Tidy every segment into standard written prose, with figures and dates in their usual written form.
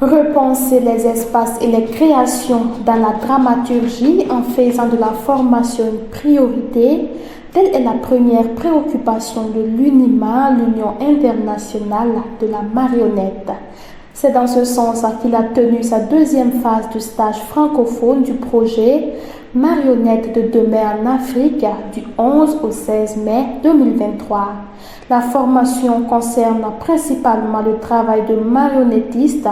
Repenser les espaces et les créations dans la dramaturgie en faisant de la formation une priorité, telle est la première préoccupation de l'UNIMA, l'Union internationale de la marionnette. C'est dans ce sens qu'il a tenu sa deuxième phase de stage francophone du projet Marionnettes de demain en Afrique du 11 au 16 mai 2023. La formation concerne principalement le travail de marionnettistes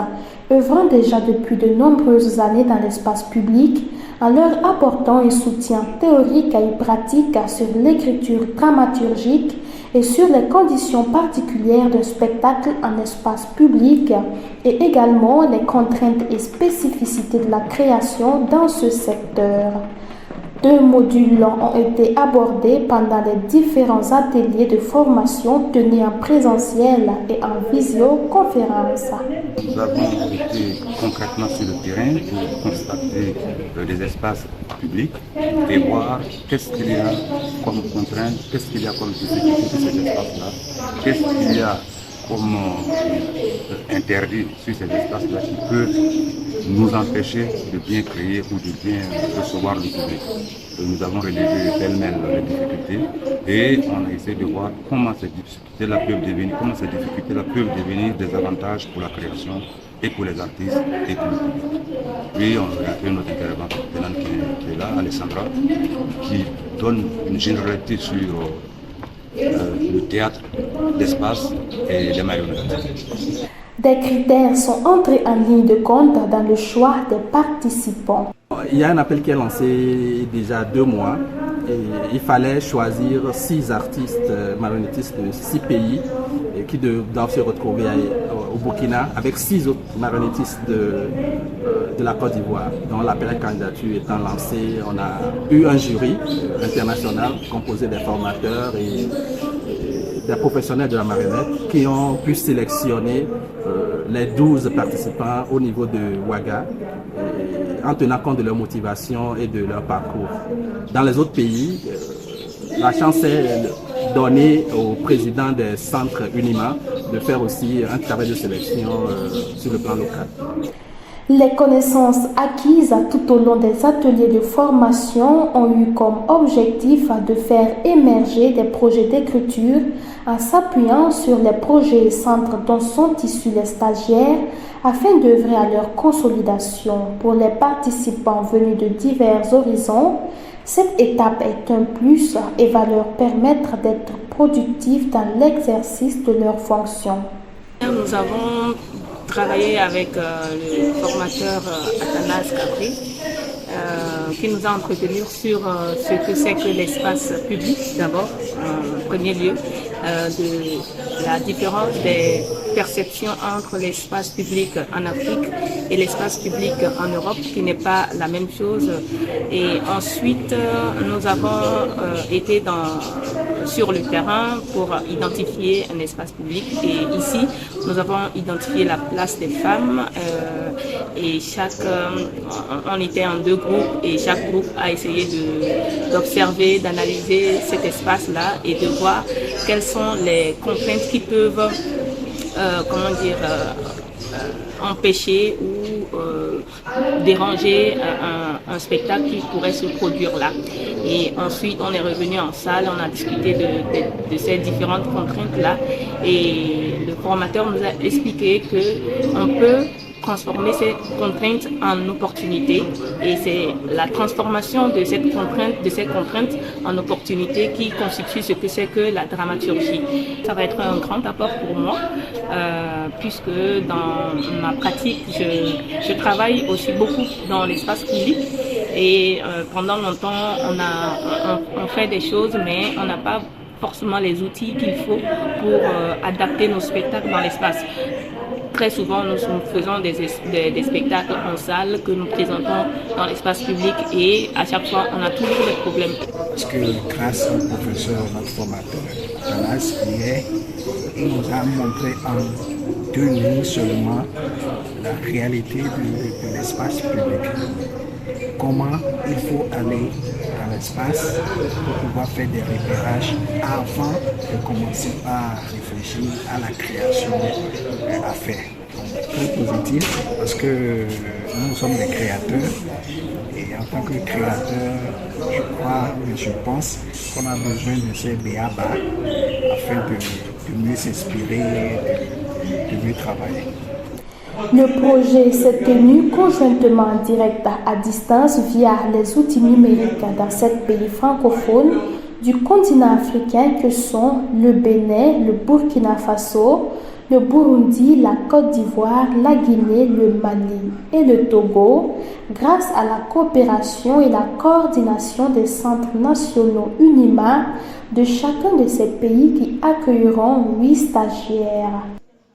œuvrant déjà depuis de nombreuses années dans l'espace public en leur apportant un soutien théorique et pratique sur l'écriture dramaturgique et sur les conditions particulières d'un spectacle en espace public et également les contraintes et spécificités de la création dans ce secteur. 2 modules ont été abordés pendant les différents ateliers de formation tenus en présentiel et en visioconférence. Nous avons été concrètement sur le terrain pour constater les espaces publics et voir qu'est-ce qu'il y a comme contrainte, qu'est-ce qu'il y a comme difficulté sur ces espaces-là, qu'est-ce qu'il y a comme interdit sur ces espaces-là qui peuvent nous empêcher de bien créer ou de bien recevoir le public. Nous avons relevé pêle-mêle les difficultés et on a essayé de voir comment ces difficultés-là peuvent devenir des avantages pour la création et pour les artistes et pour le public. Puis on a fait notre intervenante qui est là, Alessandra, qui donne une généralité sur le théâtre, l'espace et les marionnettes. Des critères sont entrés en ligne de compte dans le choix des participants. Il y a un appel qui est lancé déjà 2 mois et il fallait choisir 6 artistes marionnettistes de 6 pays qui doivent se retrouver au Burkina avec 6 autres marionnettistes de la Côte d'Ivoire. Donc l'appel à candidature étant lancé, on a eu un jury international composé des formateurs et des professionnels de la marionnette qui ont pu sélectionner les 12 participants au niveau de Ouaga en tenant compte de leur motivation et de leur parcours. Dans les autres pays, la chance est donnée au président des centres UNIMA de faire aussi un travail de sélection sur le plan local. Les connaissances acquises tout au long des ateliers de formation ont eu comme objectif de faire émerger des projets d'écriture en s'appuyant sur les projets et centres dont sont issus les stagiaires afin d'œuvrer à leur consolidation. Pour les participants venus de divers horizons, cette étape est un plus et va leur permettre d'être productifs dans l'exercice de leurs fonctions. Nous avons travaillé avec le formateur Athanas Capri qui nous a entretenu sur ce que c'est que l'espace public d'abord, en premier lieu, de la différence des perceptions entre l'espace public en Afrique et l'espace public en Europe qui n'est pas la même chose. Et ensuite, nous avons été sur le terrain pour identifier un espace public et ici, nous avons identifié la place des femmes et on était en 2 groupes et chaque groupe a essayé d'observer, d'analyser cet espace-là et de voir quelles sont les contraintes qui peuvent empêcher ou déranger un spectacle qui pourrait se produire là. Et ensuite, on est revenu en salle, on a discuté de ces différentes contraintes-là et le formateur nous a expliqué qu'on peut transformer ces contraintes en opportunités et c'est la transformation de ces contraintes en opportunités qui constitue ce que c'est que la dramaturgie. Ça va être un grand apport pour moi puisque dans ma pratique, je travaille aussi beaucoup dans l'espace public et pendant longtemps on fait des choses mais on n'a pas forcément les outils qu'il faut pour adapter nos spectacles dans l'espace. Très souvent, nous faisons des spectacles en salle que nous présentons dans l'espace public et à chaque fois, on a toujours des problèmes. Parce que grâce au professeur, notre formateur, Thanas, il nous a montré en 2 lignes seulement la réalité de l'espace public. Comment il faut aller dans l'espace pour pouvoir faire des repérages avant de commencer à réfléchir à la création à faire. Donc, très positif parce que nous sommes des créateurs et en tant que créateurs, je pense qu'on a besoin de ces BABA afin de mieux s'inspirer, de mieux travailler. Le projet s'est tenu conjointement en direct à distance via les outils numériques dans 7 pays francophones du continent africain que sont le Bénin, le Burkina Faso, le Burundi, la Côte d'Ivoire, la Guinée, le Mali et le Togo, grâce à la coopération et la coordination des centres nationaux UNIMA de chacun de ces pays qui accueilleront 8 stagiaires.